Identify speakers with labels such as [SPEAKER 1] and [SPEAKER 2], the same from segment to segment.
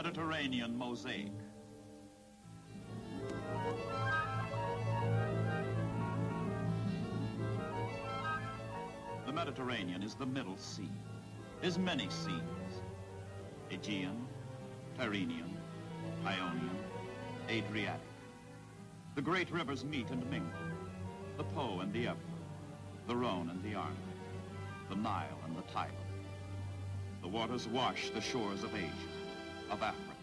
[SPEAKER 1] Mediterranean mosaic. The Mediterranean is the Middle Sea. There's many seas: Aegean, Tyrrhenian, Ionian, Adriatic. The great rivers meet and mingle: the Po and the Ebro, the Rhone and the Arno, the Nile and the Tiber. The waters wash the shores of Asia, of Africa,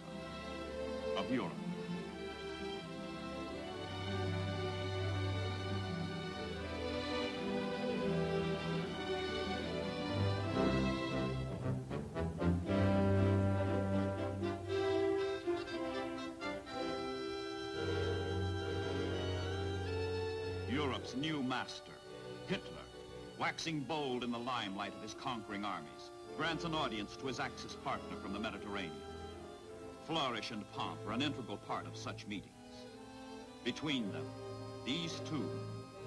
[SPEAKER 1] of Europe. Europe's new master, Hitler, waxing bold in the limelight of his conquering armies, grants an audience to his Axis partner from the Mediterranean. Flourish and pomp are an integral part of such meetings. Between them, these two,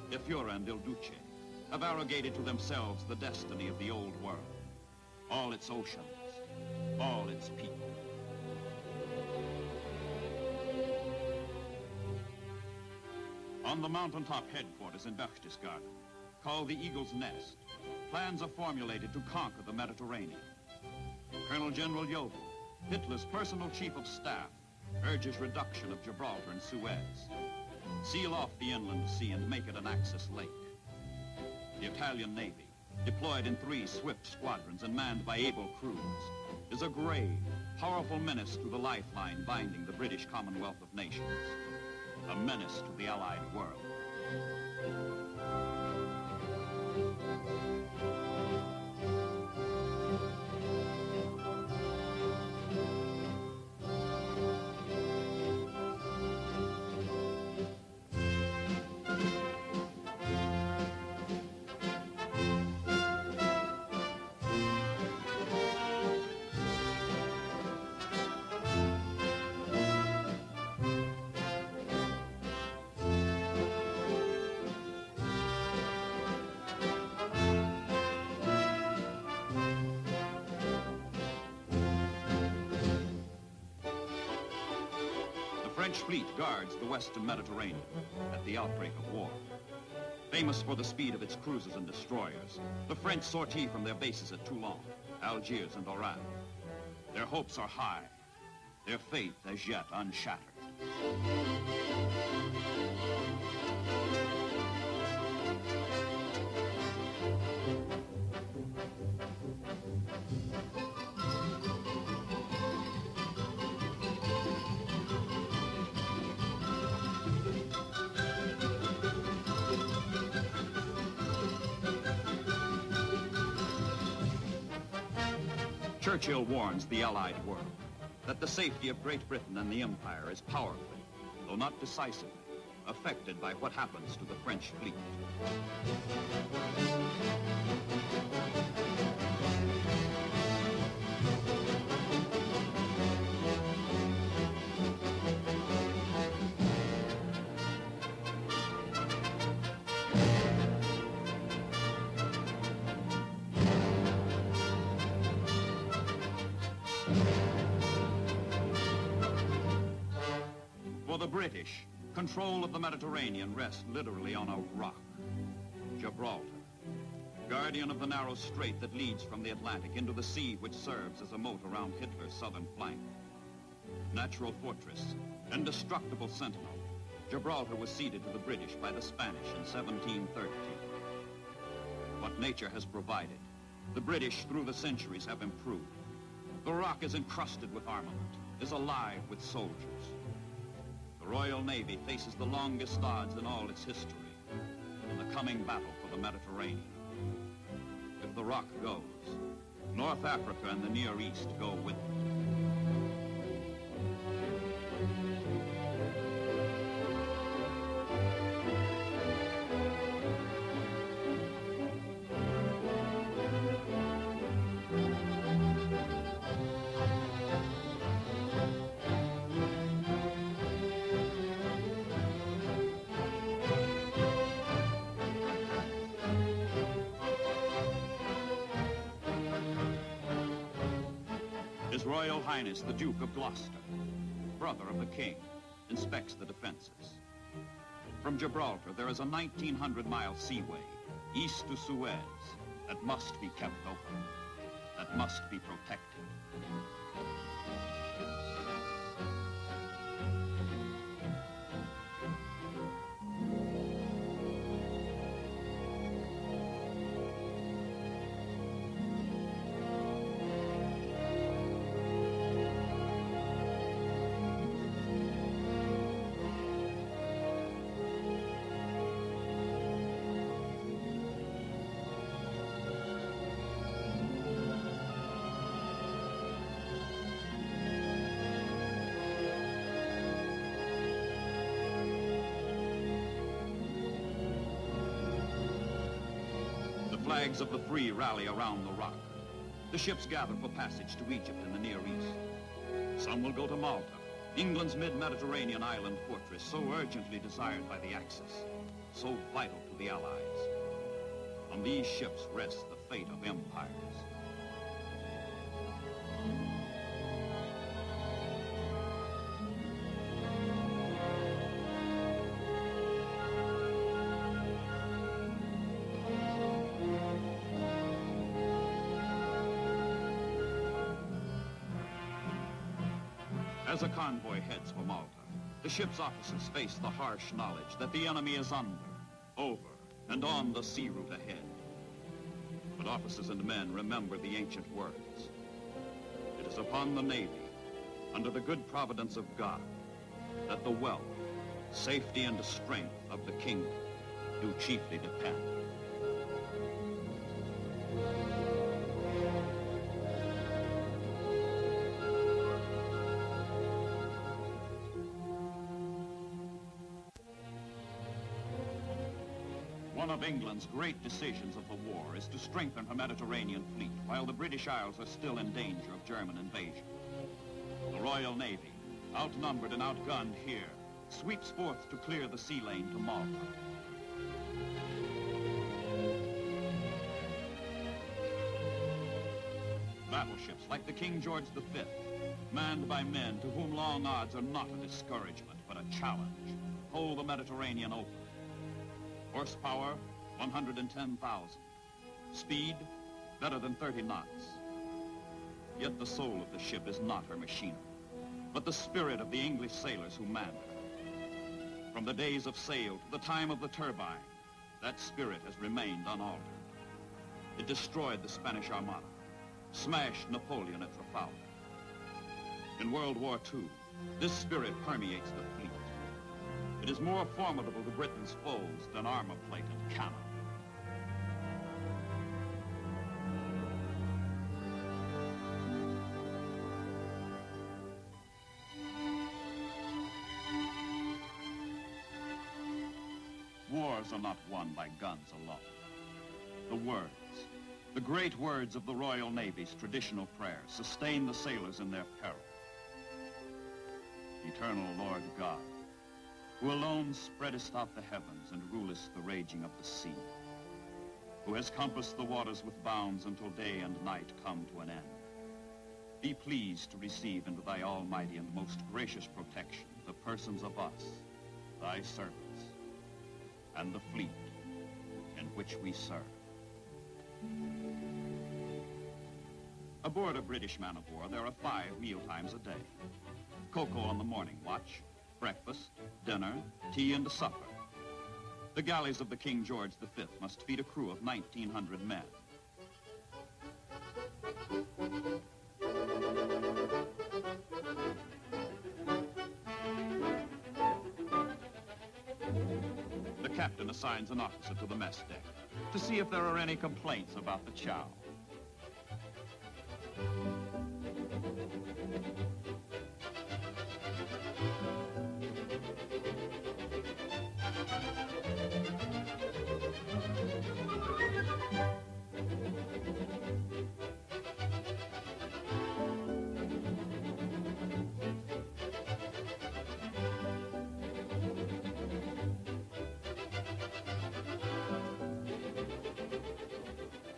[SPEAKER 1] De Fiore and Il Duce, have arrogated to themselves the destiny of the old world, all its oceans, all its people. On the mountaintop headquarters in Berchtesgaden, called the Eagle's Nest, plans are formulated to conquer the Mediterranean. Colonel General Jodl, Hitler's personal chief of staff, urges reduction of Gibraltar and Suez. Seal off the inland sea and make it an Axis lake. The Italian Navy, deployed in 3 swift squadrons and manned by able crews, is a grave, powerful menace to the lifeline binding the British Commonwealth of Nations. A menace to the Allied world. The French fleet guards the western Mediterranean at the outbreak of war. Famous for the speed of its cruisers and destroyers, the French sortie from their bases at Toulon, Algiers, and Oran. Their hopes are high, their faith as yet unshattered. Churchill warns the Allied world that the safety of Great Britain and the Empire is powerfully, though not decisively, affected by what happens to the French fleet. For the British, control of the Mediterranean rests literally on a rock, Gibraltar, guardian of the narrow strait that leads from the Atlantic into the sea which serves as a moat around Hitler's southern flank. Natural fortress, indestructible sentinel, Gibraltar was ceded to the British by the Spanish in 1713. What nature has provided, the British through the centuries have improved. The rock is encrusted with armament, is alive with soldiers. The Royal Navy faces the longest odds in all its history in the coming battle for the Mediterranean. If the rock goes, North Africa and the Near East go with it. His Royal Highness the Duke of Gloucester, brother of the King, inspects the defenses. From Gibraltar, there is a 1,900-mile seaway, east to Suez, that must be kept open, that must be protected. The flags of the free rally around the rock. The ships gather for passage to Egypt in the Near East. Some will go to Malta, England's mid-Mediterranean island fortress, so urgently desired by the Axis, so vital to the Allies. On these ships rests the fate of empires. As a convoy heads for Malta, the ship's officers face the harsh knowledge that the enemy is under, over, and on the sea route ahead. But officers and men remember the ancient words. It is upon the Navy, under the good providence of God, that the wealth, safety, and strength of the kingdom do chiefly depend. One of England's great decisions of the war is to strengthen her Mediterranean fleet while the British Isles are still in danger of German invasion. The Royal Navy, outnumbered and outgunned here, sweeps forth to clear the sea lane to Malta. Battleships like the King George V, manned by men to whom long odds are not a discouragement but a challenge, hold the Mediterranean open. Horsepower, 110,000. Speed, better than 30 knots. Yet the soul of the ship is not her machinery, but the spirit of the English sailors who manned her. From the days of sail to the time of the turbine, that spirit has remained unaltered. It destroyed the Spanish Armada, smashed Napoleon at Trafalgar. In World War II, this spirit permeates the fleet. It is more formidable to Britain's foes than armor plate and cannon. Wars are not won by guns alone. The words, the great words of the Royal Navy's traditional prayers, sustain the sailors in their peril. Eternal Lord God, who alone spreadest out the heavens and rulest the raging of the sea, who has compassed the waters with bounds until day and night come to an end, be pleased to receive into thy almighty and most gracious protection the persons of us, thy servants, and the fleet in which we serve. Aboard a British man-of-war, there are 5 mealtimes a day. Cocoa on the morning watch, breakfast, dinner, tea, and supper. The galleys of the King George V must feed a crew of 1,900 men. The captain assigns an officer to the mess deck to see if there are any complaints about the chow.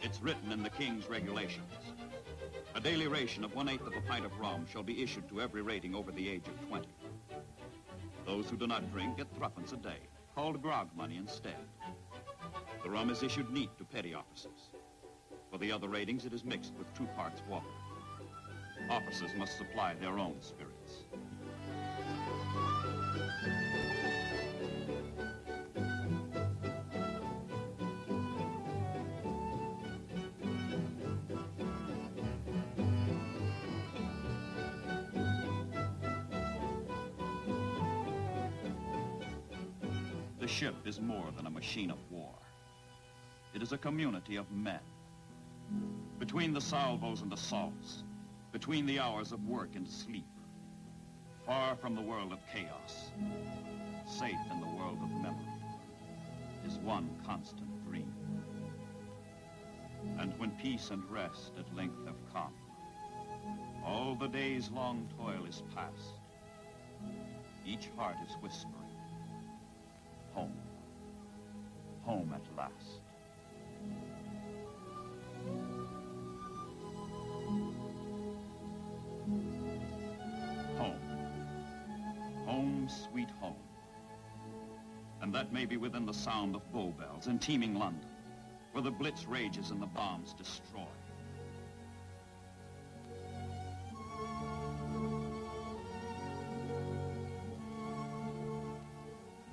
[SPEAKER 1] It's written in the King's regulations. A daily ration of 1/8 of a pint of rum shall be issued to every rating over the age of 20. Those who do not drink get 3 a day, called grog money instead. The rum is issued neat to petty officers. For the other ratings, it is mixed with 2 parts water. Officers must supply their own spirits. The ship is more than a machine of war. It is a community of men. Between the salvos and assaults, between the hours of work and sleep, far from the world of chaos, safe in the world of memory, is one constant dream. And when peace and rest at length have come, all the day's long toil is past, each heart is whispering, home, home at last. Home. Home, sweet home. And that may be within the sound of bull bells in teeming London, where the blitz rages and the bombs destroy.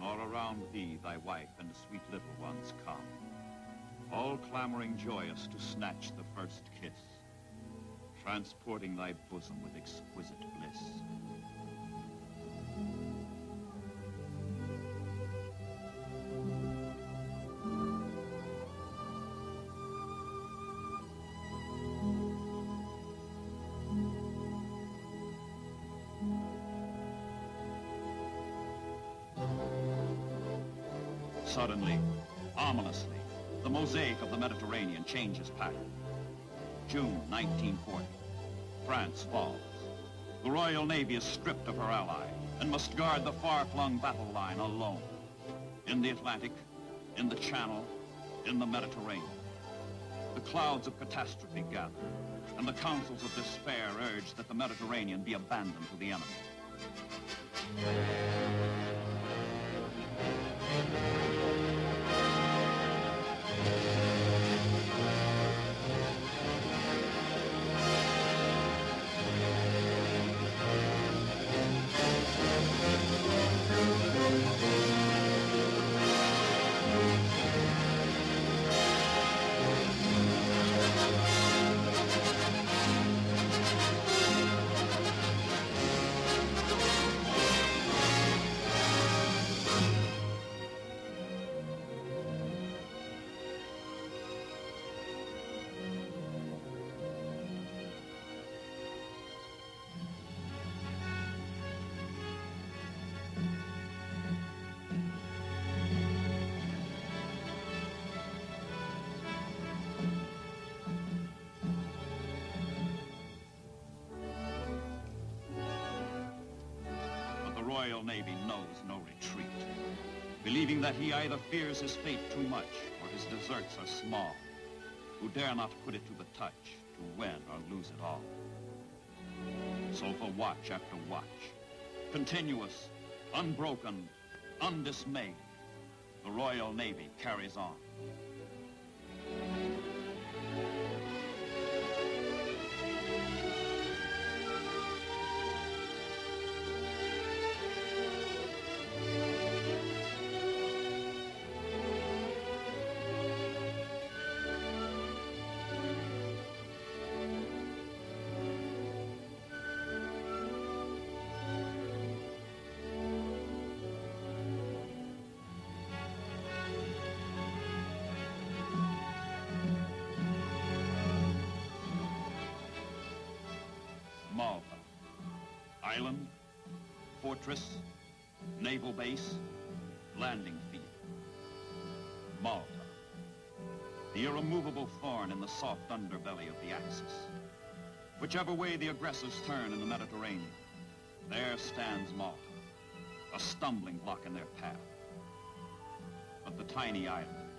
[SPEAKER 1] Nor around thee thy wife and sweet little ones come, all clamoring joyous to snatch the first kiss, transporting thy bosom with exquisite bliss. Suddenly, ominously, the mosaic of the Mediterranean changes pattern. June 1940, France falls. The Royal Navy is stripped of her ally and must guard the far-flung battle line alone. In the Atlantic, in the Channel, in the Mediterranean. The clouds of catastrophe gather, and the councils of despair urge that the Mediterranean be abandoned to the enemy. The Royal Navy knows no retreat, believing that he either fears his fate too much or his deserts are small, who dare not put it to the touch to win or lose it all. So for watch after watch, continuous, unbroken, undismayed, the Royal Navy carries on. Malta. Island, fortress, naval base, landing field. Malta. The irremovable thorn in the soft underbelly of the Axis. Whichever way the aggressors turn in the Mediterranean, there stands Malta, a stumbling block in their path. But the tiny island,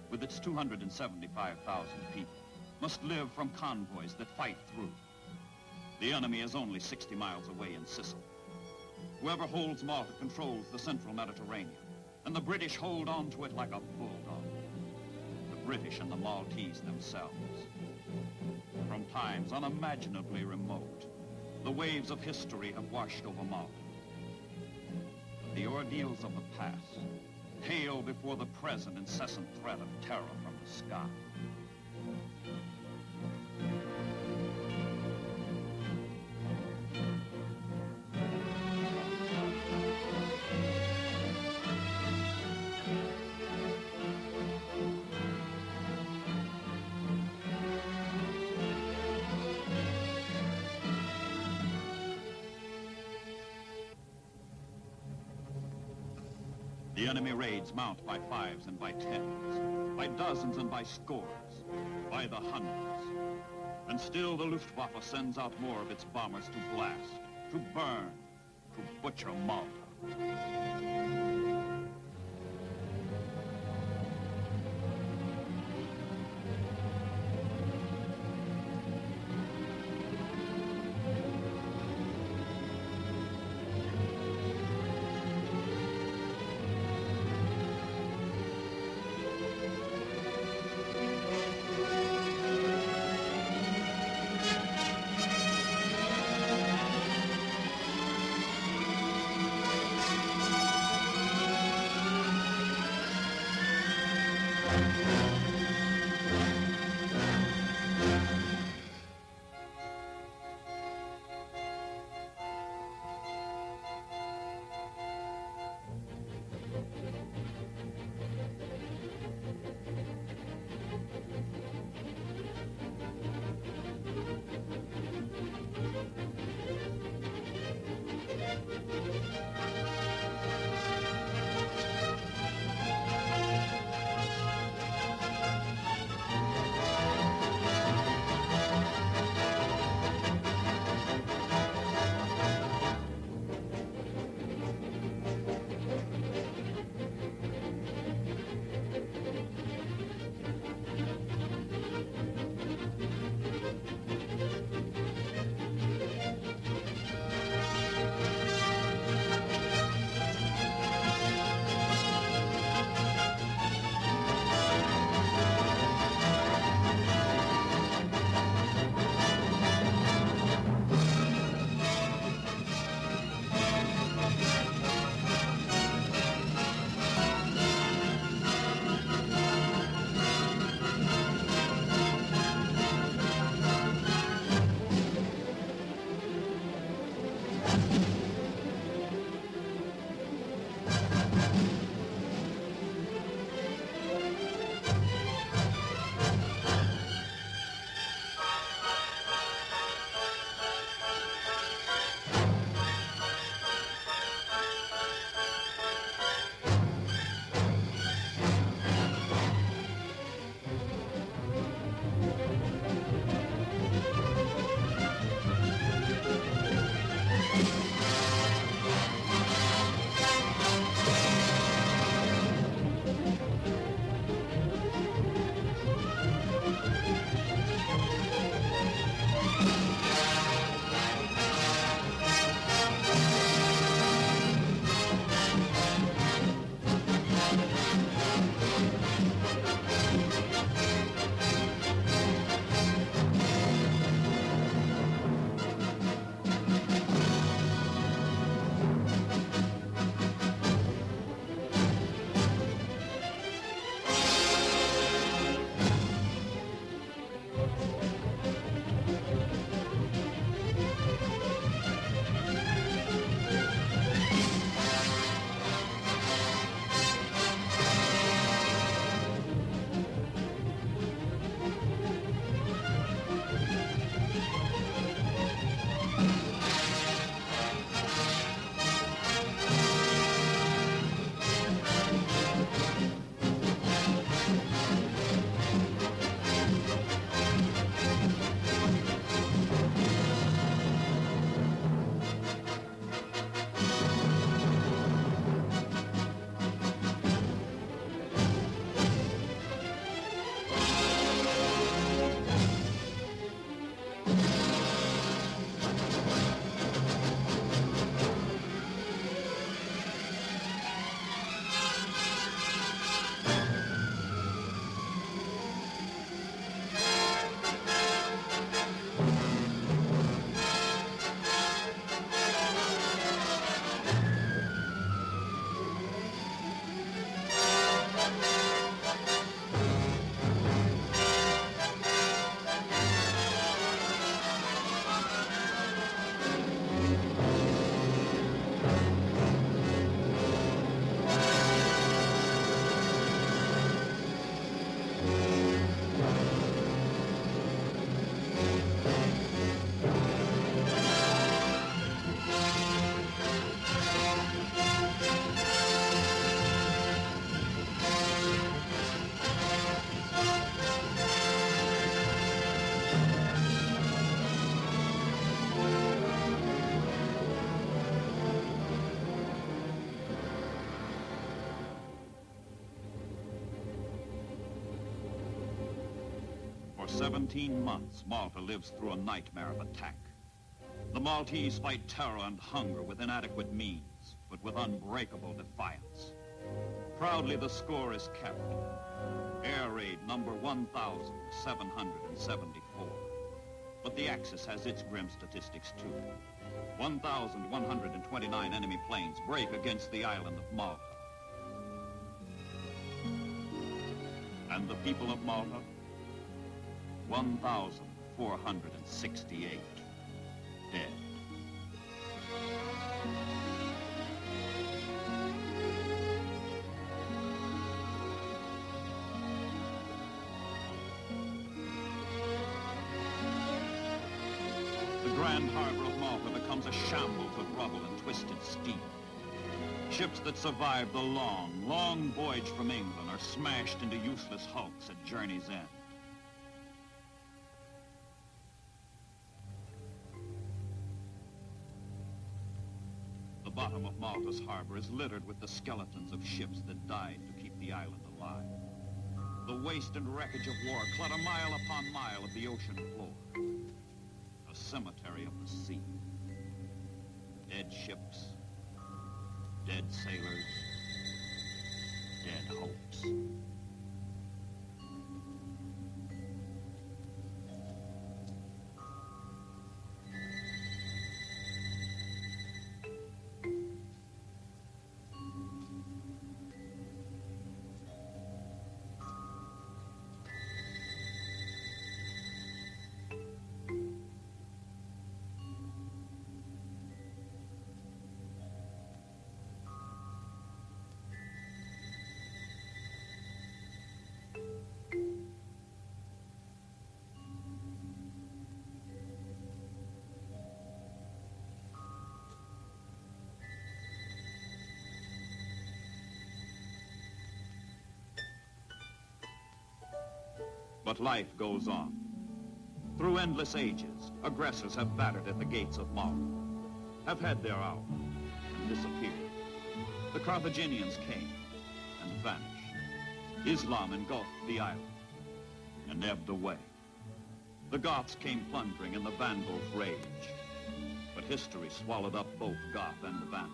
[SPEAKER 1] with its 275,000 people, must live from convoys that fight through, The enemy is only 60 miles away in Sicily. Whoever holds Malta controls the central Mediterranean, and the British hold on to it like a bulldog. The British and the Maltese themselves. From times unimaginably remote, the waves of history have washed over Malta. But the ordeals of the past pale before the present incessant threat of terror from the sky. The enemy raids mount by 5s and by 10s, by dozens and by scores, by the hundreds. And still the Luftwaffe sends out more of its bombers to blast, to burn, to butcher Malta. 17 months, Malta lives through a nightmare of attack. The Maltese fight terror and hunger with inadequate means, but with unbreakable defiance. Proudly, the score is kept. Air raid number 1,774. But the Axis has its grim statistics, too. 1,129 enemy planes break against the island of Malta. And the people of Malta? 1,468 dead. The grand harbor of Malta becomes a shambles of rubble and twisted steel. Ships that survive the long, long voyage from England are smashed into useless hulks at journey's end. The bottom of Malta's harbor is littered with the skeletons of ships that died to keep the island alive. The waste and wreckage of war clutter mile upon mile of the ocean floor. A cemetery of the sea. Dead ships, dead sailors, dead hopes. But life goes on. Through endless ages, aggressors have battered at the gates of Malta, have had their hour, and disappeared. The Carthaginians came and vanished. Islam engulfed the island and ebbed away. The Goths came plundering and the Vandals raged. But history swallowed up both Goth and the Vandal.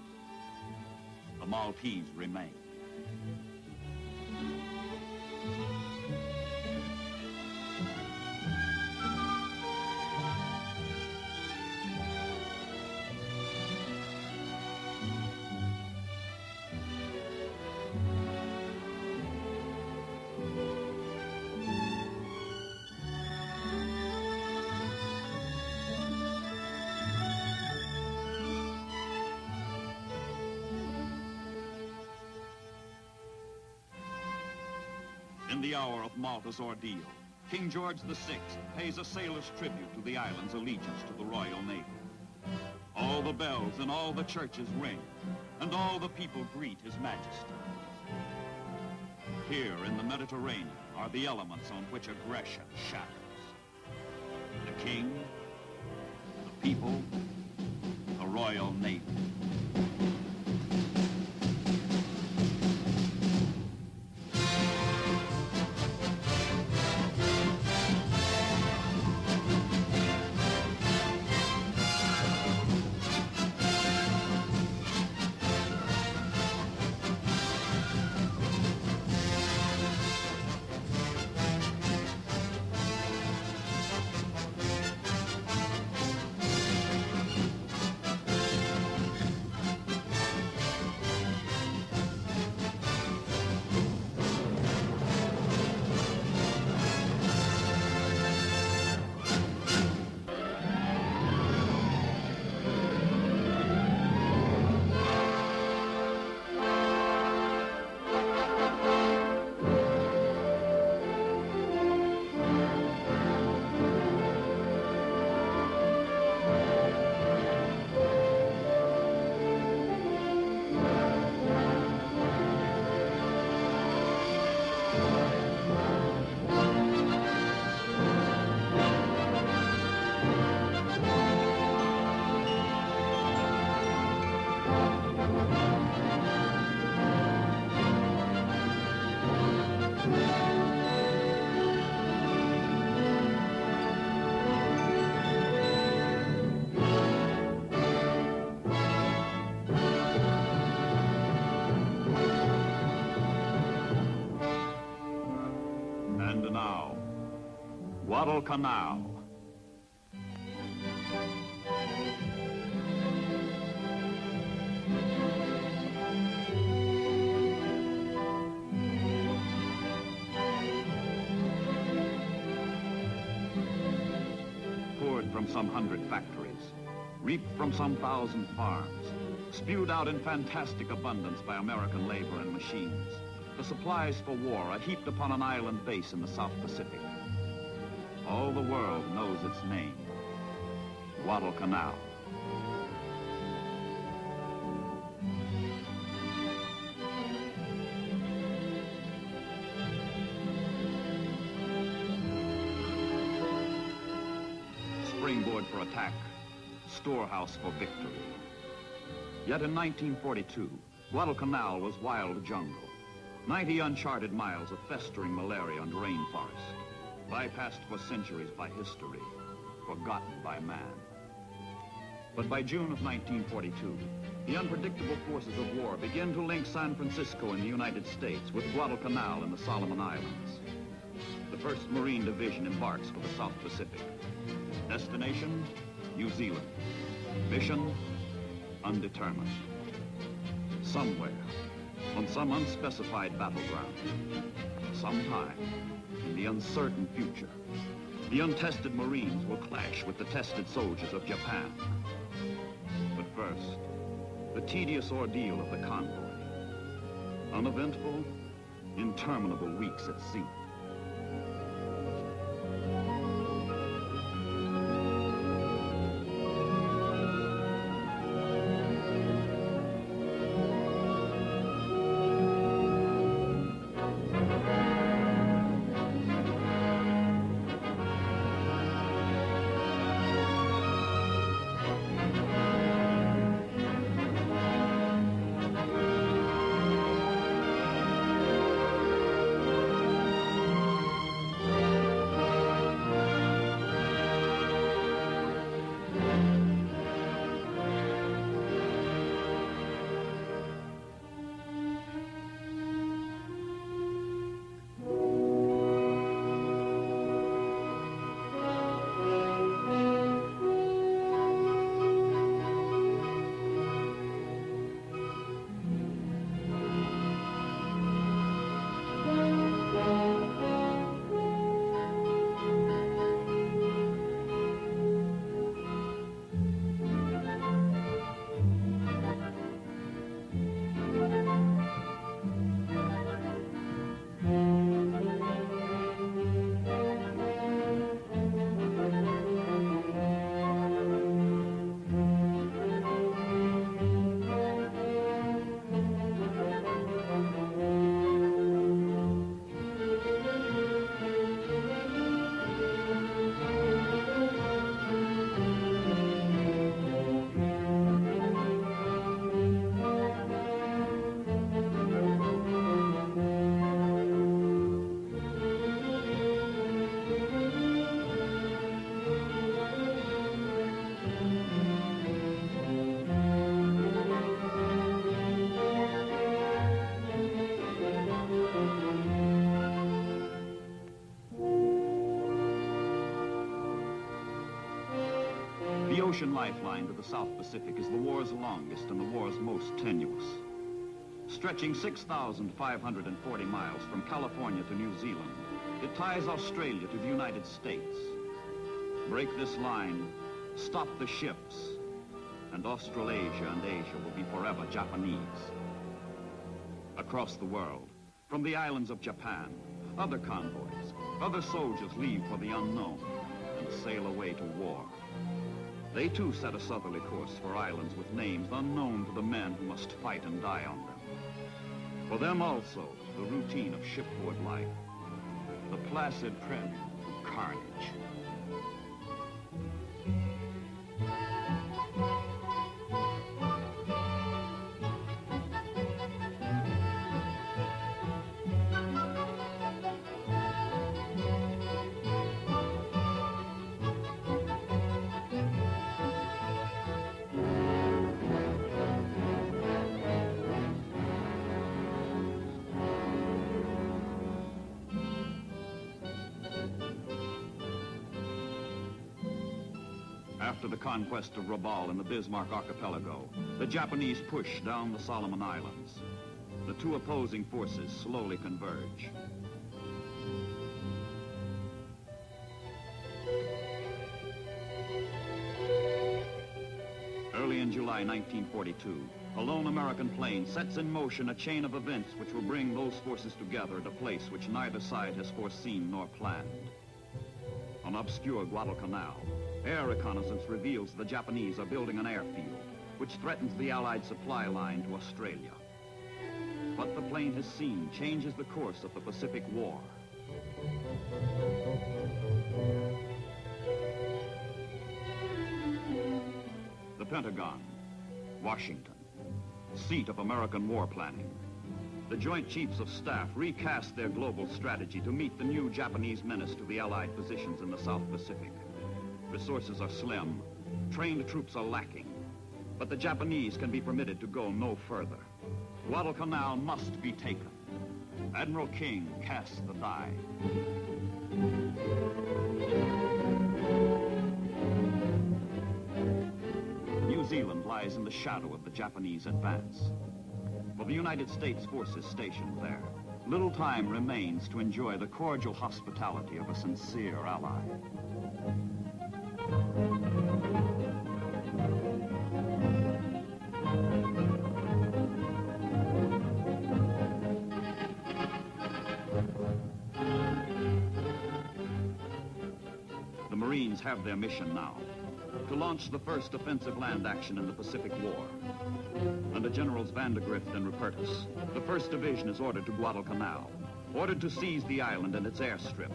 [SPEAKER 1] The Maltese remained. In the hour of Malta's ordeal, King George VI pays a sailor's tribute to the island's allegiance to the Royal Navy. All the bells in all the churches ring, and all the people greet His Majesty. Here in the Mediterranean are the elements on which aggression shatters. The King, the people, the Royal Navy. now, Guadalcanal. Poured from some 100 factories, reaped from some 1,000 farms, spewed out in fantastic abundance by American labor and machines. The supplies for war are heaped upon an island base in the South Pacific. All the world knows its name, Guadalcanal. Springboard for attack, storehouse for victory. Yet in 1942, Guadalcanal was wild jungle. 90 uncharted miles of festering malaria and rainforest, bypassed for centuries by history, forgotten by man. But by June of 1942, the unpredictable forces of war began to link San Francisco in the United States with Guadalcanal in the Solomon Islands. The 1st Marine Division embarks for the South Pacific. Destination, New Zealand. Mission, undetermined. Somewhere, on some unspecified battleground, sometime in the uncertain future, the untested Marines will clash with the tested soldiers of Japan. But first, the tedious ordeal of the convoy. Uneventful, interminable weeks at sea. The ocean lifeline to the South Pacific is the war's longest and the war's most tenuous. Stretching 6,540 miles from California to New Zealand, it ties Australia to the United States. Break this line, stop the ships, and Australasia and Asia will be forever Japanese. Across the world, from the islands of Japan, other convoys, other soldiers leave for the unknown and sail away to war. They too set a southerly course for islands with names unknown to the men who must fight and die on them. For them also, the routine of shipboard life, the placid prelude to carnage. after the conquest of Rabaul in the Bismarck Archipelago, the Japanese push down the Solomon Islands. The two opposing forces slowly converge. Early in July 1942, a lone American plane sets in motion a chain of events which will bring those forces together at a place which neither side has foreseen nor planned. On obscure Guadalcanal, air reconnaissance reveals the Japanese are building an airfield, which threatens the Allied supply line to Australia. What the plane has seen changes the course of the Pacific War. The Pentagon, Washington, seat of American war planning. The Joint Chiefs of Staff recast their global strategy to meet the new Japanese menace to the Allied positions in the South Pacific. Resources are slim, trained troops are lacking, but the Japanese can be permitted to go no further. Guadalcanal must be taken. Admiral King casts the die. New Zealand lies in the shadow of the Japanese advance. For the United States forces stationed there, little time remains to enjoy the cordial hospitality of a sincere ally. The Marines have their mission now, to launch the first offensive land action in the Pacific War. Under Generals Vandegrift and Rupertus, the 1st Division is ordered to Guadalcanal, ordered to seize the island and its airstrip.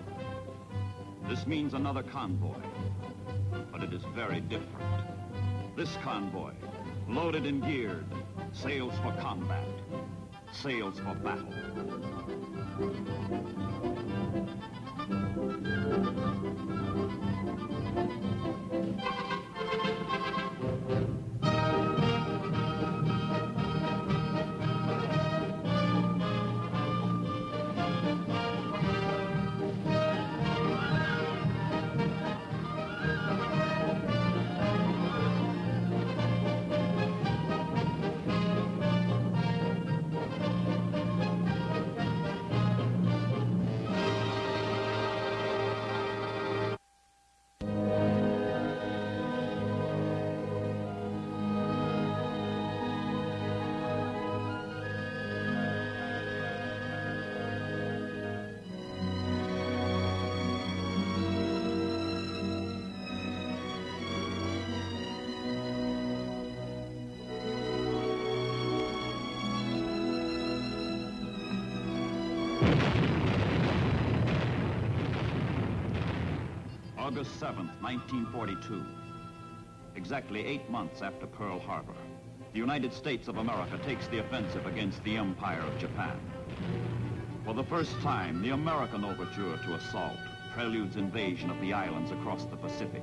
[SPEAKER 1] This means another convoy, but it is very different. This convoy, loaded and geared, sails for combat, sails for battle. August 7th, 1942. Exactly 8 months after Pearl Harbor, the United States of America takes the offensive against the Empire of Japan. For the first time, the American overture to assault preludes invasion of the islands across the Pacific.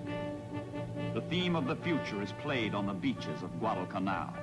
[SPEAKER 1] The theme of the future is played on the beaches of Guadalcanal.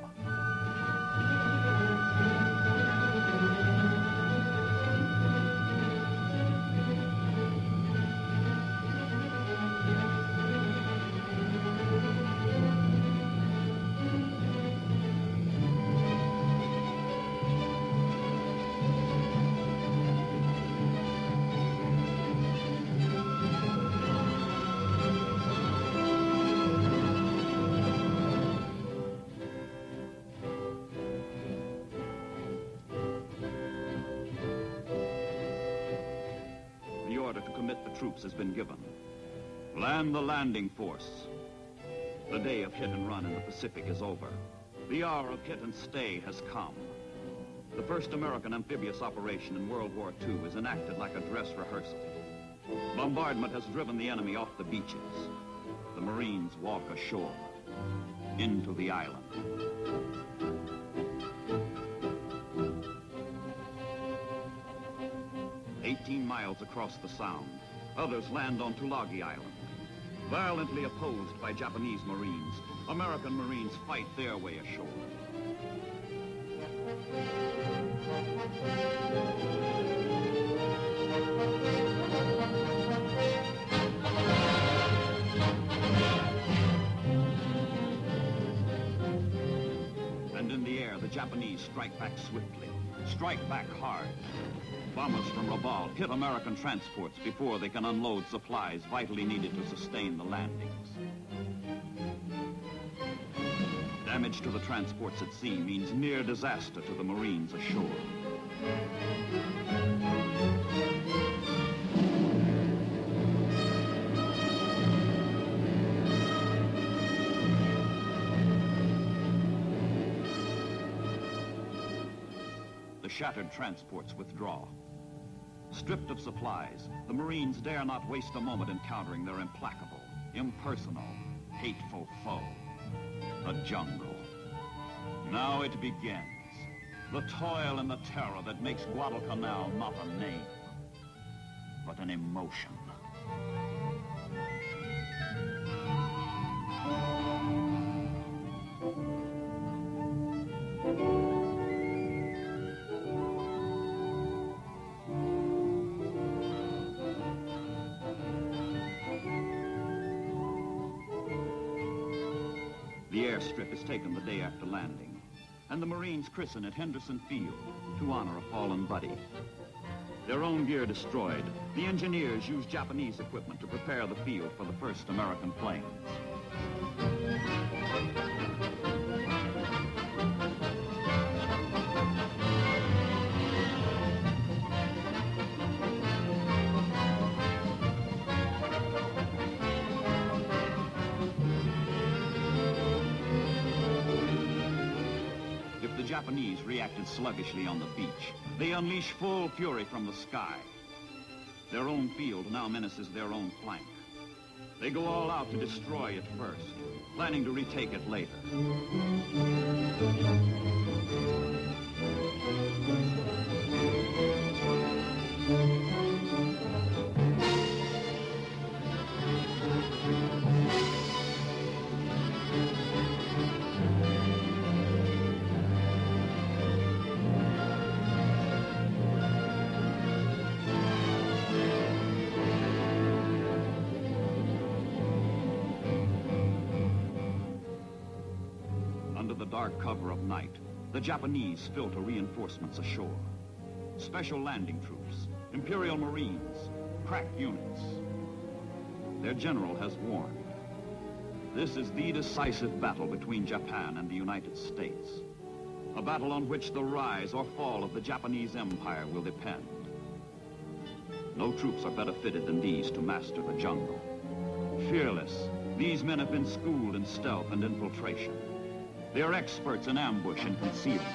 [SPEAKER 1] Troops has been given. Land the landing force. The day of hit and run in the Pacific is over. The hour of hit and stay has come. The first American amphibious operation in World War II is enacted like a dress rehearsal. Bombardment has driven the enemy off the beaches. The Marines walk ashore, into the island. 18 miles across the Sound, others land on Tulagi Island. Violently opposed by Japanese Marines, American Marines fight their way ashore. strike back swiftly, strike back hard. Bombers from Rabaul hit American transports before they can unload supplies vitally needed to sustain the landings. Damage to the transports at sea means near disaster to the Marines ashore. The shattered transports withdraw. Stripped of supplies, the Marines dare not waste a moment encountering their implacable, impersonal, hateful foe, the jungle. Now it begins. The toil and the terror that makes Guadalcanal not a name, but an emotion. The airstrip is taken the day after landing, and the Marines christen it Henderson Field to honor a fallen buddy. Their own gear destroyed, the engineers use Japanese equipment to prepare the field for the first American planes. The Japanese reacted sluggishly on the beach. They unleash full fury from the sky. Their own field now menaces their own flank. They go all out to destroy it first, planning to retake it later. Under the dark cover of night, the Japanese filter reinforcements ashore. Special landing troops, Imperial Marines, crack units. Their general has warned. This is the decisive battle between Japan and the United States. A battle on which the rise or fall of the Japanese Empire will depend. No troops are better fitted than these to master the jungle. Fearless, these men have been schooled in stealth and infiltration. They are experts in ambush and concealment.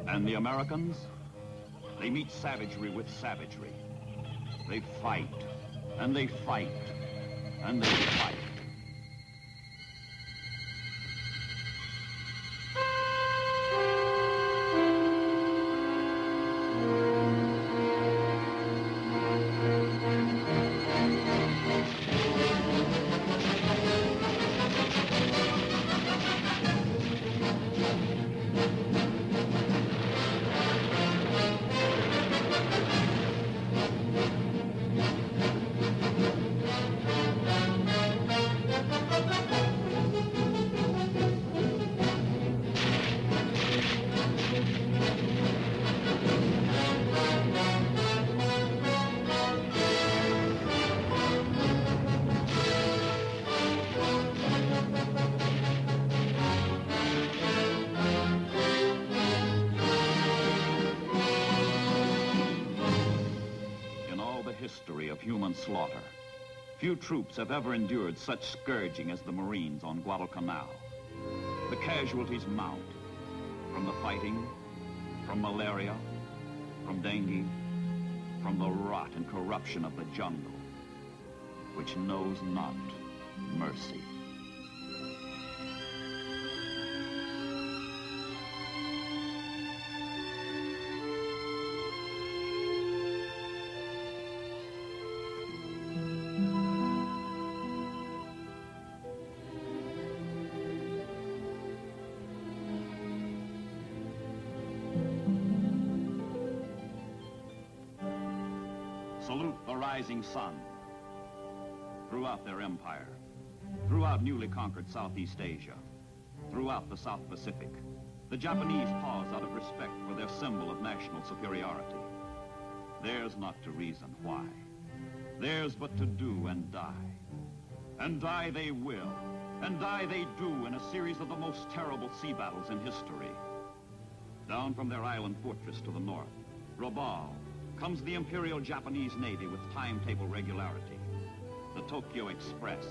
[SPEAKER 1] And the Americans, they meet savagery with savagery. They fight, and they fight, and they fight. of human slaughter. Few troops have ever endured such scourging as the Marines on Guadalcanal. The casualties mount from the fighting, from malaria, from dengue, from the rot and corruption of the jungle, which knows not mercy. Salute the rising sun. Throughout their empire, throughout newly conquered Southeast Asia, throughout the South Pacific, the Japanese pause out of respect for their symbol of national superiority. Theirs not to reason why. Theirs but to do and die. And die they will, and die they do in a series of the most terrible sea battles in history. Down from their island fortress to the north, Rabaul, comes the Imperial Japanese Navy with timetable regularity, the Tokyo Express.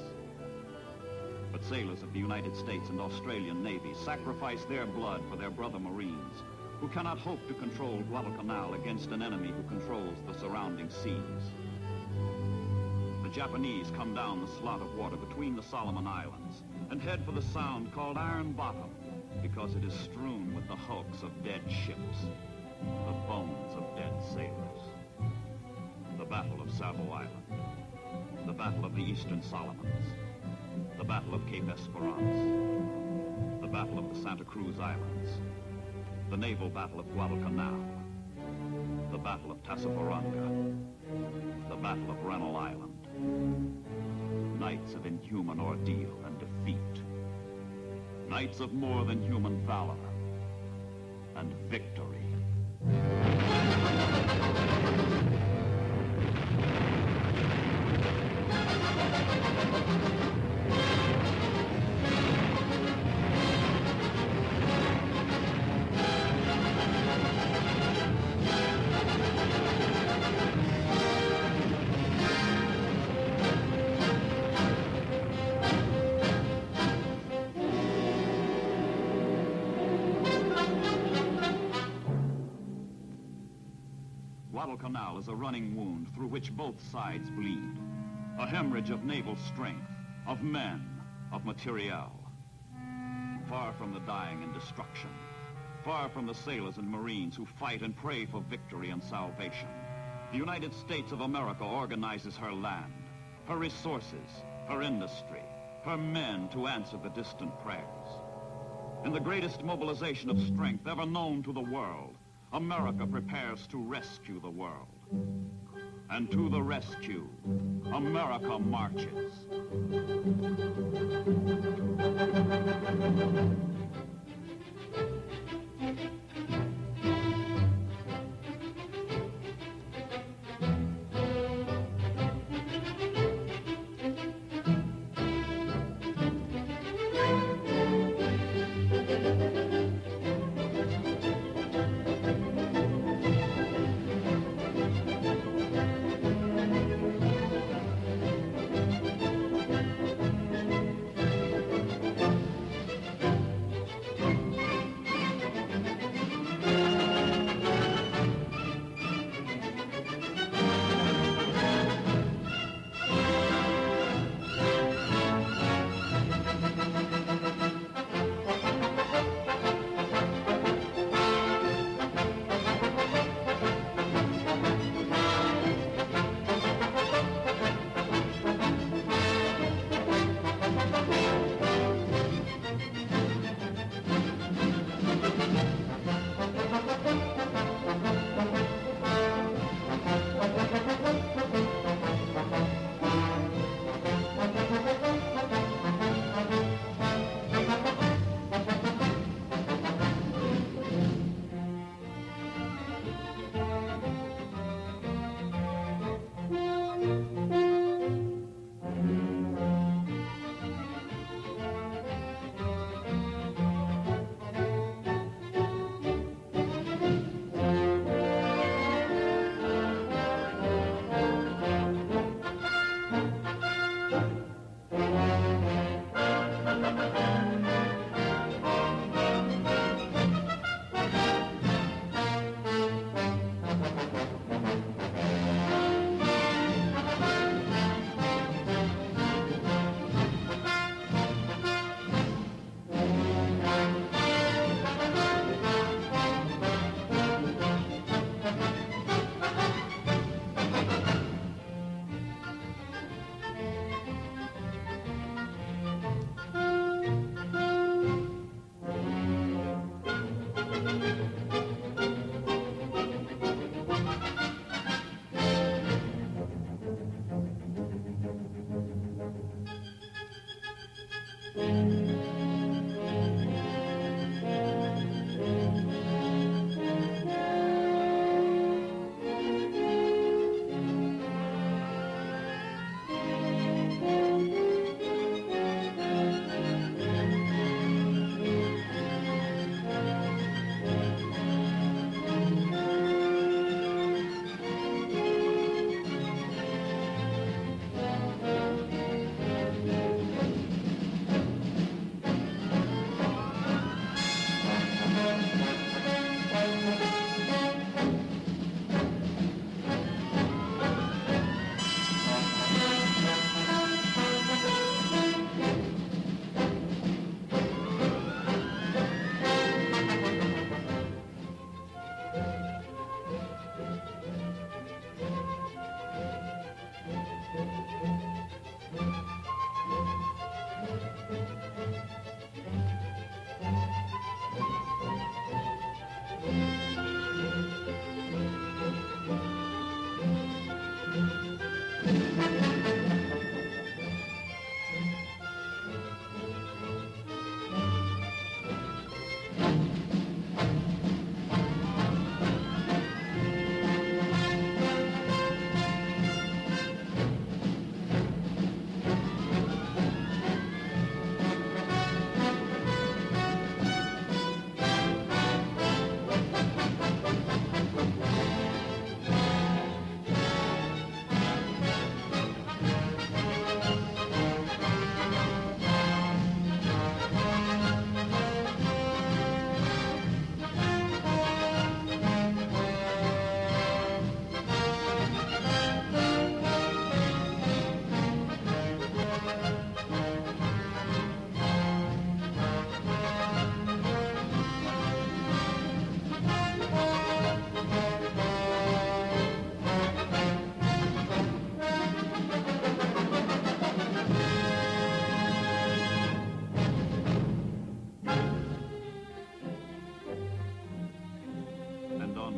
[SPEAKER 1] But sailors of the United States and Australian navies sacrifice their blood for their brother Marines, who cannot hope to control Guadalcanal against an enemy who controls the surrounding seas. The Japanese come down the slot of water between the Solomon Islands and head for the sound called Iron Bottom, because it is strewn with the hulks of dead ships, the bones of dead sailors. The Battle of Savo Island, the Battle of the Eastern Solomons, the Battle of Cape Esperance, the Battle of the Santa Cruz Islands, the Naval Battle of Guadalcanal, the Battle of Tassafaronga, the Battle of Rennell Island. Nights of inhuman ordeal and defeat. Nights of more than human valor and victory. Guadalcanal is a running wound through which both sides bleed. A hemorrhage of naval strength, of men, of materiel. Far from the dying and destruction. Far from the sailors and Marines who fight and pray for victory and salvation. The United States of America organizes her land, her resources, her industry, her men to answer the distant prayers. In the greatest mobilization of strength ever known to the world, America prepares to rescue the world. And to the rescue, America marches.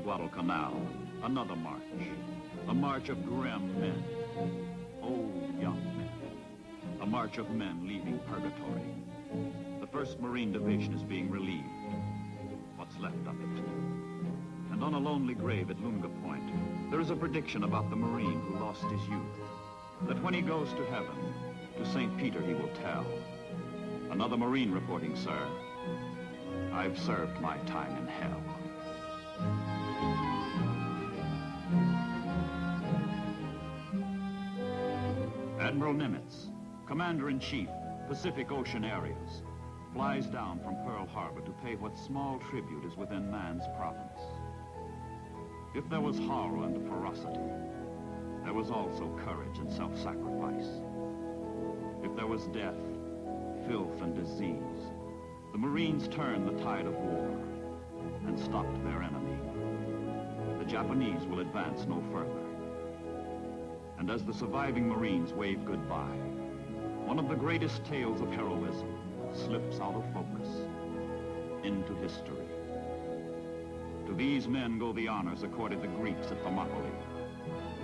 [SPEAKER 1] Guadalcanal, another march. A march of grim men, old young men. A march of men leaving purgatory. The 1st Marine Division is being relieved. What's left of it. And on a lonely grave at Lunga Point, there is a prediction about the Marine who lost his youth. That when he goes to heaven, to St. Peter he will tell. Another Marine reporting, sir. I've served my time in hell. Admiral Nimitz, Commander-in-Chief, Pacific Ocean areas, flies down from Pearl Harbor to pay what small tribute is within man's province. If there was horror and ferocity, there was also courage and self-sacrifice. If there was death, filth and disease, the Marines turned the tide of war and stopped their enemy. The Japanese will advance no further. And as the surviving Marines wave goodbye, one of the greatest tales of heroism slips out of focus into history. To these men go the honors accorded the Greeks at Thermopylae,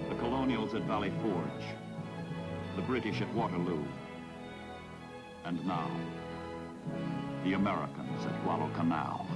[SPEAKER 1] the colonials at Valley Forge, the British at Waterloo, and now, the Americans at Guadalcanal.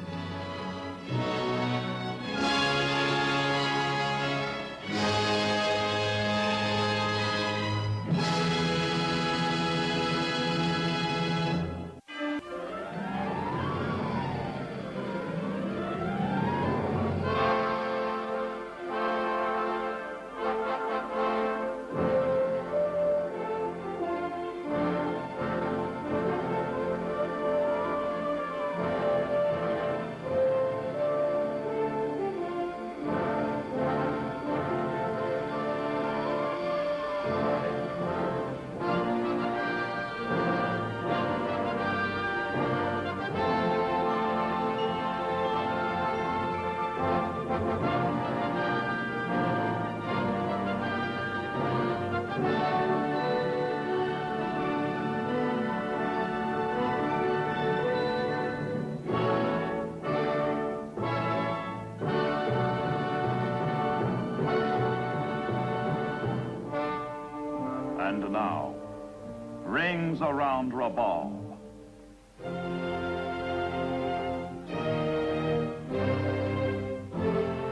[SPEAKER 1] And now, rings around Rabaul,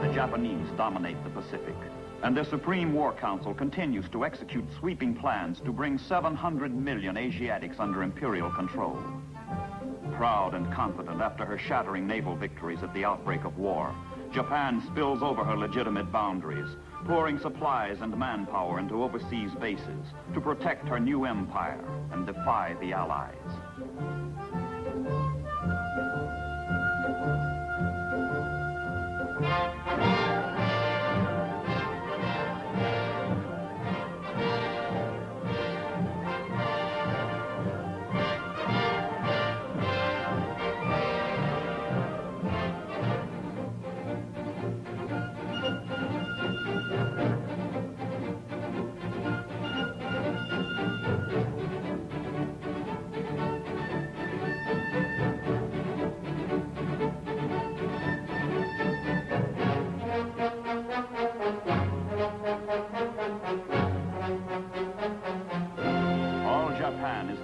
[SPEAKER 1] The Japanese dominate the Pacific, and their Supreme War Council continues to execute sweeping plans to bring 700 million Asiatics under imperial control. Proud and confident after her shattering naval victories at the outbreak of war, Japan spills over her legitimate boundaries, pouring supplies and manpower into overseas bases to protect her new empire and defy the Allies.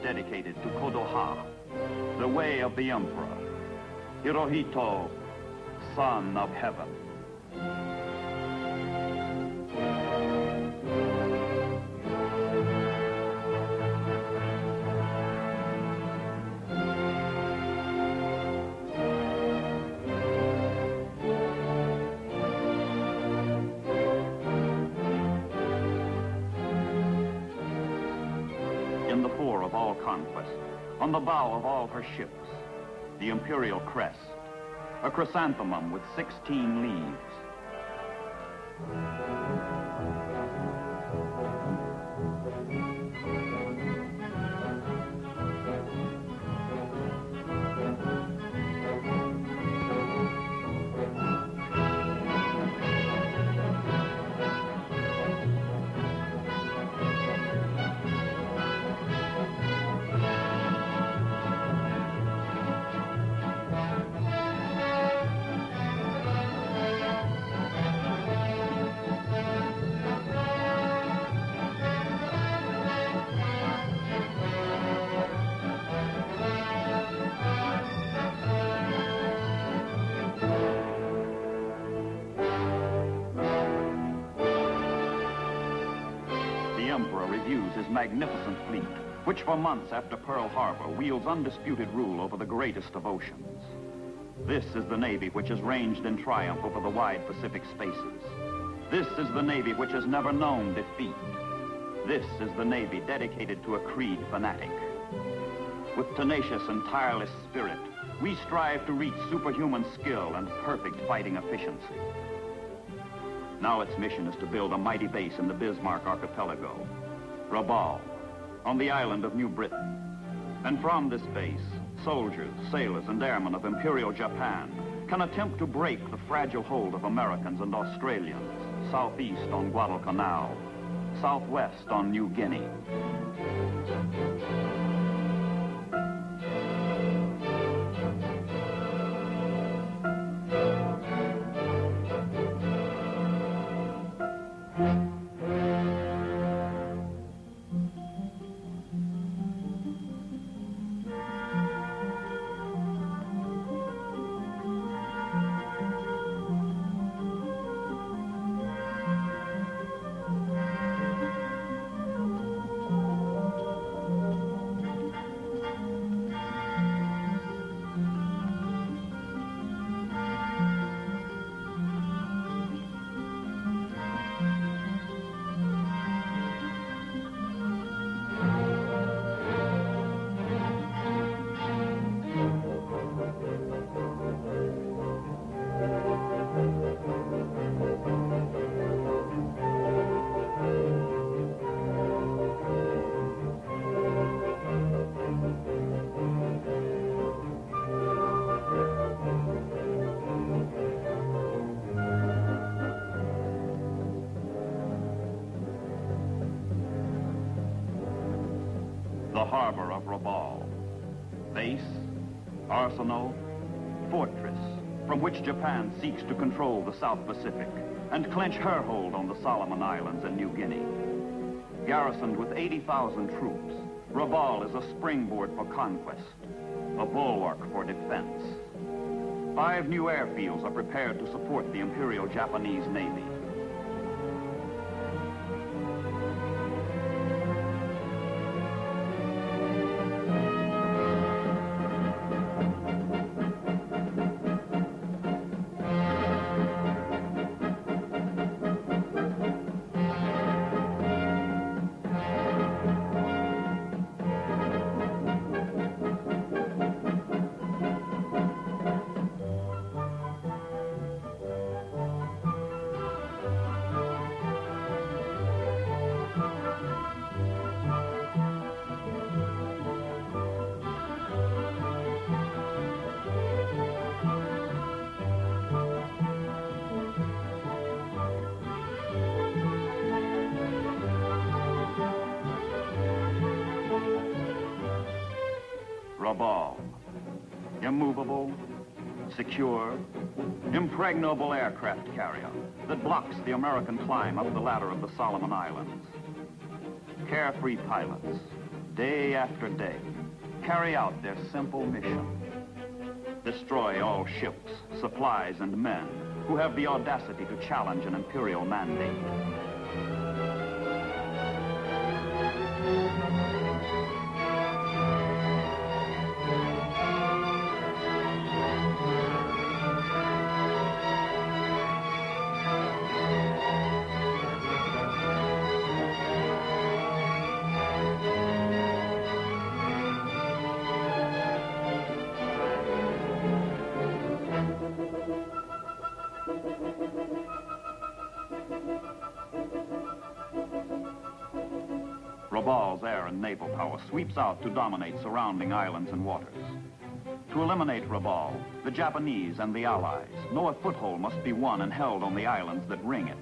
[SPEAKER 1] Dedicated to Kodoha, the way of the Emperor, Hirohito, son of heaven. In the fore of all conquest, on the bow of all her ships, the imperial crest, a chrysanthemum with 16 leaves. Reviews his magnificent fleet, which for months after Pearl Harbor wields undisputed rule over the greatest of oceans. This is the Navy which has ranged in triumph over the wide Pacific spaces. This is the Navy which has never known defeat. This is the Navy dedicated to a creed fanatic. With tenacious and tireless spirit, we strive to reach superhuman skill and perfect fighting efficiency. Now its mission is to build a mighty base in the Bismarck archipelago, Rabaul, on the island of New Britain. And from this base, soldiers, sailors, and airmen of Imperial Japan can attempt to break the fragile hold of Americans and Australians, southeast on Guadalcanal, southwest on New Guinea. The harbor of Rabaul. Base, arsenal, fortress, from which Japan seeks to control the South Pacific and clench her hold on the Solomon Islands and New Guinea. Garrisoned with 80,000 troops, Rabaul is a springboard for conquest, a bulwark for defense. 5 new airfields are prepared to support the Imperial Japanese Navy. Rabaul, immovable, secure, impregnable aircraft carrier that blocks the American climb up the ladder of the Solomon Islands. Carefree pilots, day after day, carry out their simple mission. Destroy all ships, supplies, and men who have the audacity to challenge an imperial mandate. Rabaul's air and naval power sweeps out to dominate surrounding islands and waters. To eliminate Rabaul, the Japanese and the Allies know a foothold must be won and held on the islands that ring it,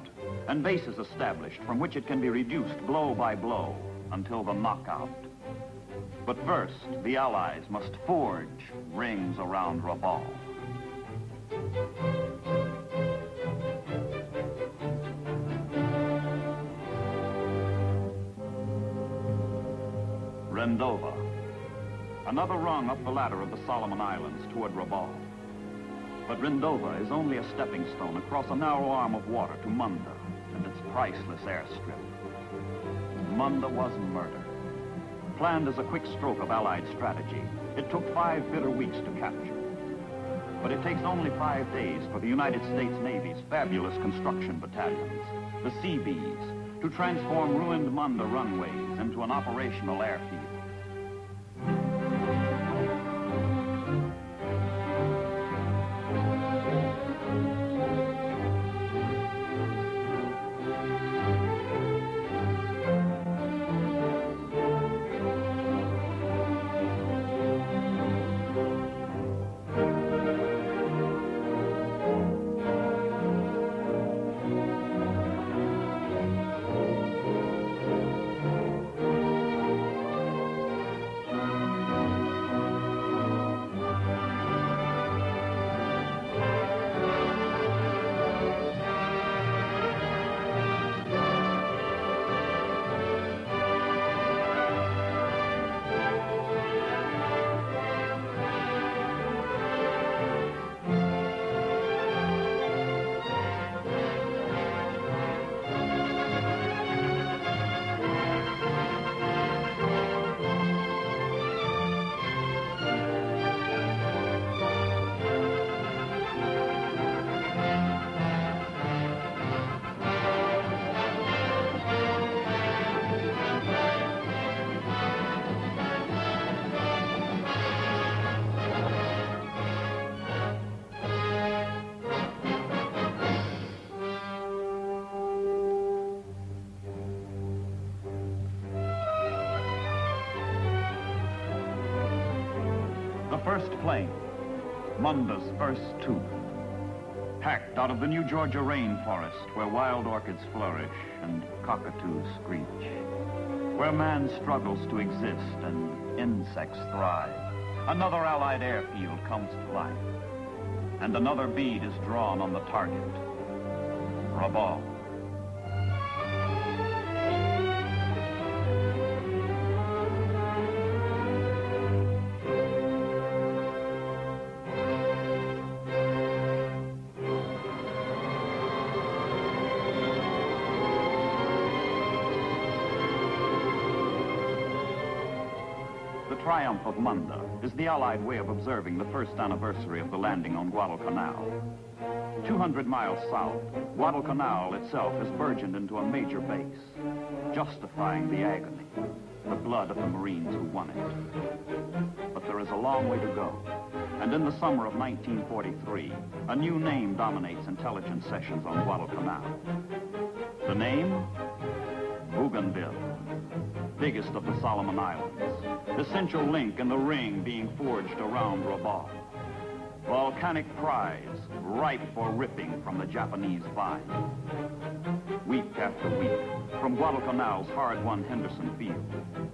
[SPEAKER 1] and bases established from which it can be reduced blow by blow until the knockout. But first, the Allies must forge rings around Rabaul. Rendova, another rung up the ladder of the Solomon Islands toward Rabaul. But Rendova is only a stepping stone across a narrow arm of water to Munda and its priceless airstrip. Munda was murder. Planned as a quick stroke of Allied strategy, it took 5 bitter weeks to capture. But it takes only 5 days for the United States Navy's fabulous construction battalions, the Seabees, to transform ruined Munda runways into an operational airfield. First plane, Munda's first tooth, hacked out of the New Georgia rainforest where wild orchids flourish and cockatoos screech, where man struggles to exist and insects thrive. Another Allied airfield comes to life, and another bead is drawn on the target, Rabaul. The triumph of Munda is the Allied way of observing the first anniversary of the landing on Guadalcanal. 200 miles south, Guadalcanal itself has burgeoned into a major base, justifying the agony, the blood of the Marines who won it. But there is a long way to go, and in the summer of 1943, a new name dominates intelligence sessions on Guadalcanal. The name? Bougainville, biggest of the Solomon Islands, essential link in the ring being forged around Rabaul. Volcanic prize, ripe for ripping from the Japanese vine. Week after week, from Guadalcanal's hard-won Henderson Field,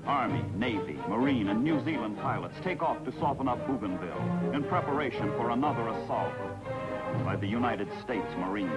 [SPEAKER 1] Army, Navy, Marine, and New Zealand pilots take off to soften up Bougainville in preparation for another assault by the United States Marines.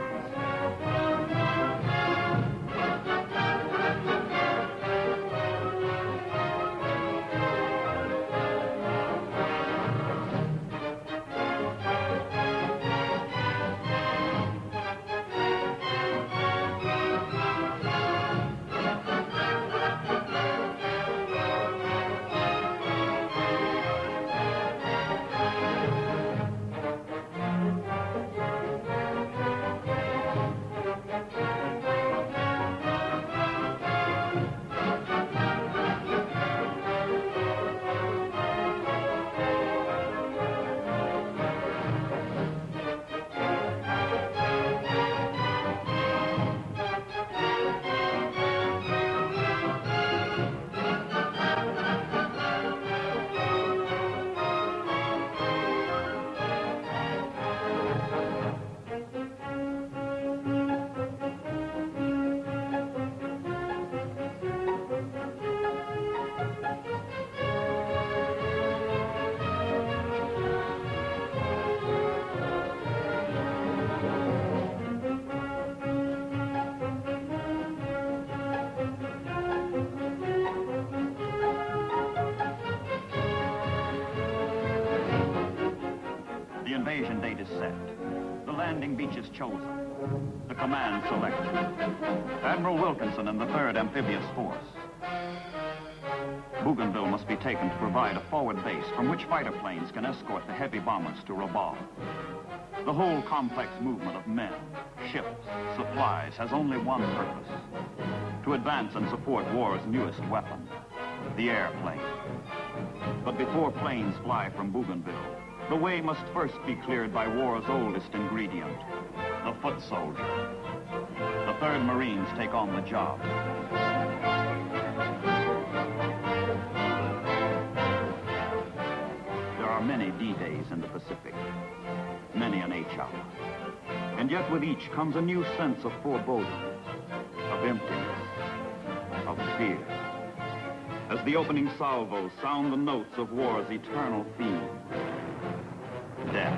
[SPEAKER 1] The invasion date is set. The landing beach is chosen. The command selected. Admiral Wilkinson and the 3rd Amphibious Force. Bougainville must be taken to provide a forward base from which fighter planes can escort the heavy bombers to Rabaul. The whole complex movement of men, ships, supplies has only one purpose: to advance and support war's newest weapon, the airplane. But before planes fly from Bougainville, the way must first be cleared by war's oldest ingredient, the foot soldier. The 3rd Marines take on the job. There are many D-days in the Pacific, many an H-hour. And yet with each comes a new sense of foreboding, of emptiness, of fear. As the opening salvos sound the notes of war's eternal theme, death.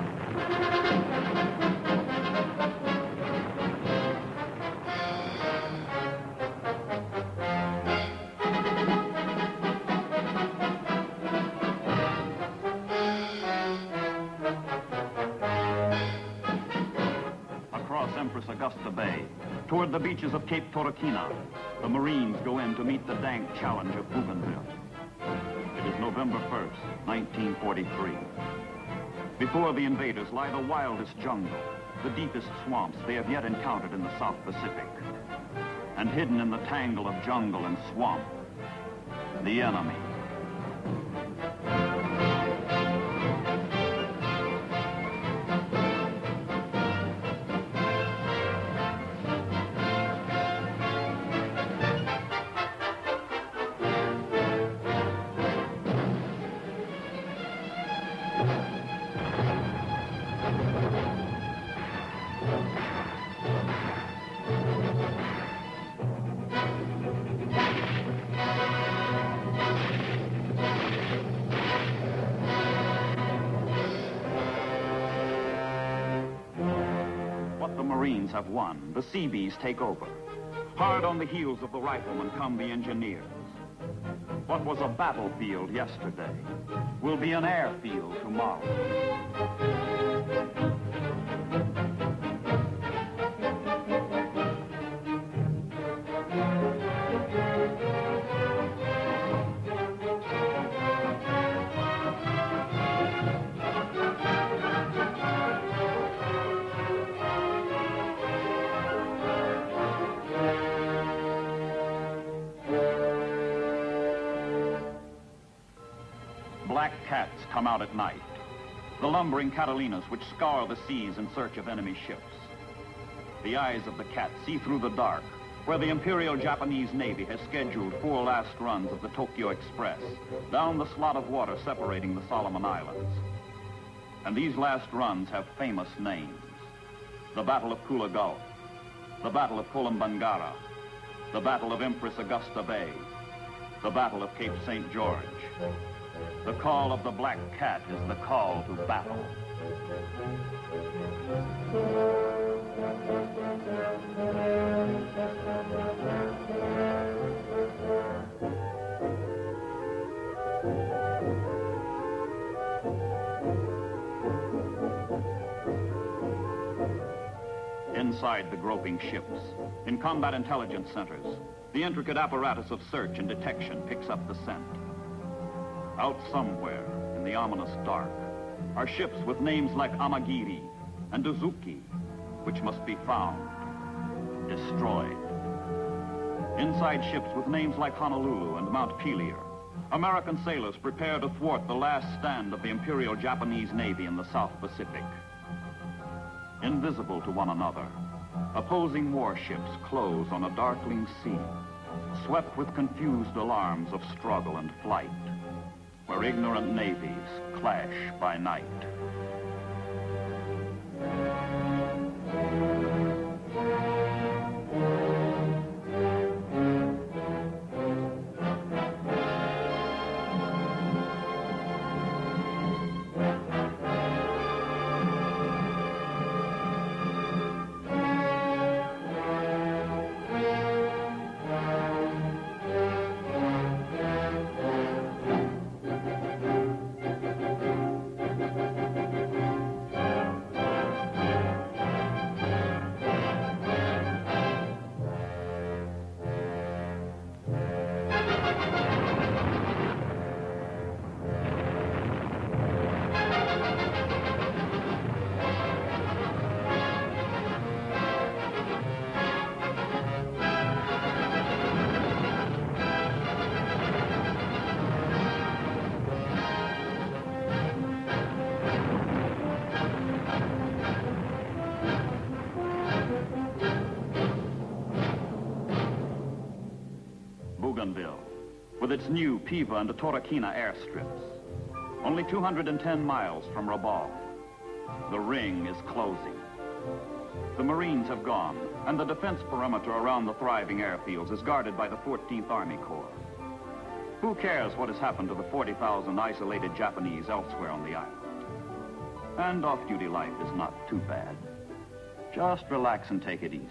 [SPEAKER 1] Across Empress Augusta Bay, toward the beaches of Cape Torquina, the Marines go in to meet the dank challenge of Bougainville. It is November 1st, 1943. Before the invaders lie the wildest jungle, the deepest swamps they have yet encountered in the South Pacific. And hidden in the tangle of jungle and swamp, the enemy. Marines have won. The Seabees take over. Hard on the heels of the riflemen come the engineers. What was a battlefield yesterday will be an airfield tomorrow. black cats come out at night. The lumbering Catalinas which scour the seas in search of enemy ships. The eyes of the cat see through the dark, where the Imperial Japanese Navy has scheduled 4 last runs of the Tokyo Express down the slot of water separating the Solomon Islands. And these last runs have famous names. The Battle of Kula Gulf, the Battle of Kolombangara, the Battle of Empress Augusta Bay, the Battle of Cape St. George. The call of the black cat is the call to battle. Inside the groping ships, in combat intelligence centers, the intricate apparatus of search and detection picks up the scent. Out somewhere in the ominous dark are ships with names like Amagiri and Uzuki, which must be found, destroyed. Inside ships with names like Honolulu and Mount Pelier, American sailors prepare to thwart the last stand of the Imperial Japanese Navy in the South Pacific. Invisible to one another, opposing warships close on a darkling sea, swept with confused alarms of struggle and flight, where ignorant navies clash by night. With its new Piva and Torquina airstrips, only 210 miles from Rabaul. The ring is closing. The Marines have gone, and the defense perimeter around the thriving airfields is guarded by the 14th Army Corps. Who cares what has happened to the 40,000 isolated Japanese elsewhere on the island? And off-duty life is not too bad. Just relax and take it easy.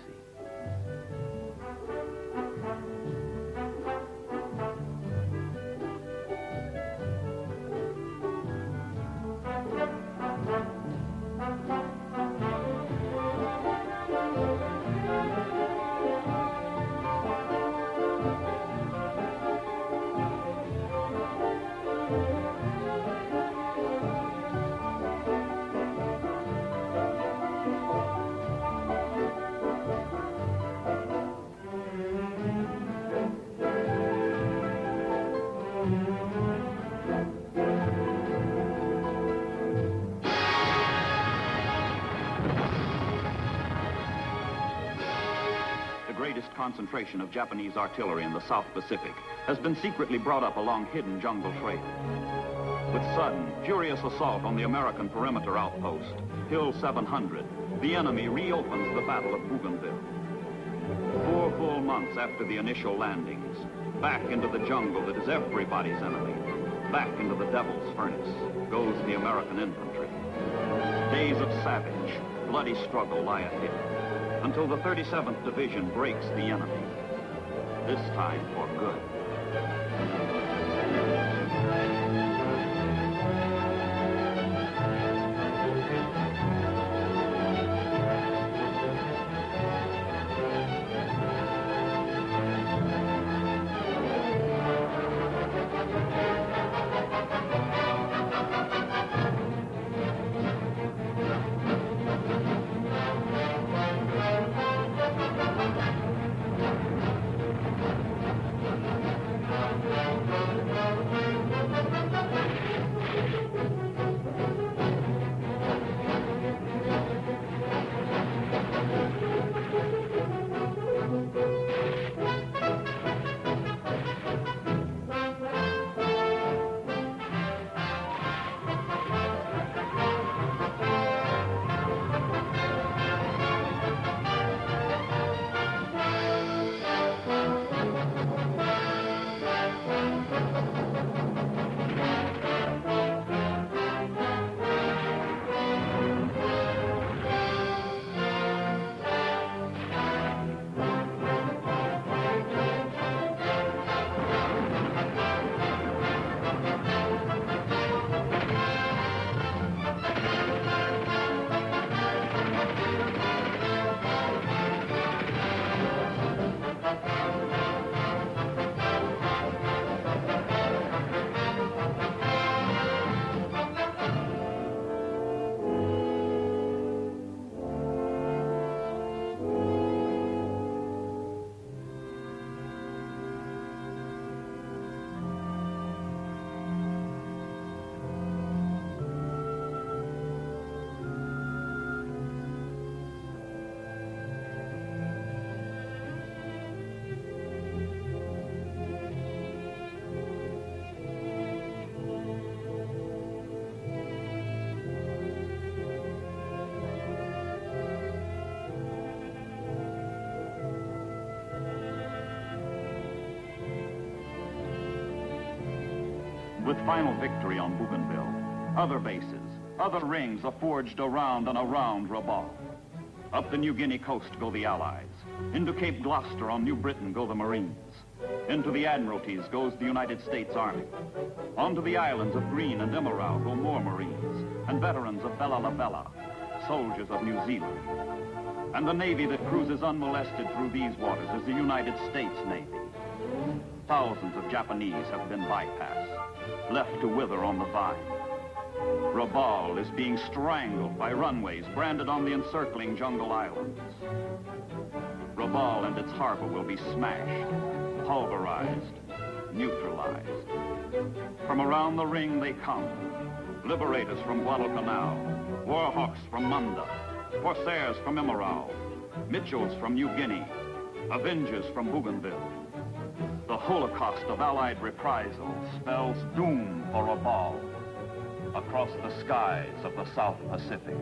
[SPEAKER 1] Concentration of Japanese artillery in the South Pacific has been secretly brought up along hidden jungle trails. With sudden, furious assault on the American perimeter outpost, Hill 700, the enemy reopens the Battle of Bougainville. 4 full months after the initial landings, back into the jungle that is everybody's enemy, back into the devil's furnace, goes the American infantry. Days of savage, bloody struggle lie ahead, until the 37th Division breaks the enemy, this time for good. With final victory on Bougainville, other bases, other rings are forged around and around Rabaul. Up the New Guinea coast go the Allies. Into Cape Gloucester on New Britain go the Marines. Into the Admiralties goes the United States Army. Onto the islands of Green and Emerald go more Marines and veterans of Bella La Bella, soldiers of New Zealand. And the Navy that cruises unmolested through these waters is the United States Navy. Thousands of Japanese have been bypassed, left to wither on the vine. Rabaul is being strangled by runways branded on the encircling jungle islands. Rabaul and its harbor will be smashed, pulverized, neutralized. From around the ring they come, liberators from Guadalcanal, warhawks from Munda, corsairs from Emerald, Mitchells from New Guinea, avengers from Bougainville. The Holocaust of Allied reprisal spells doom for Rabaul across the skies of the South Pacific.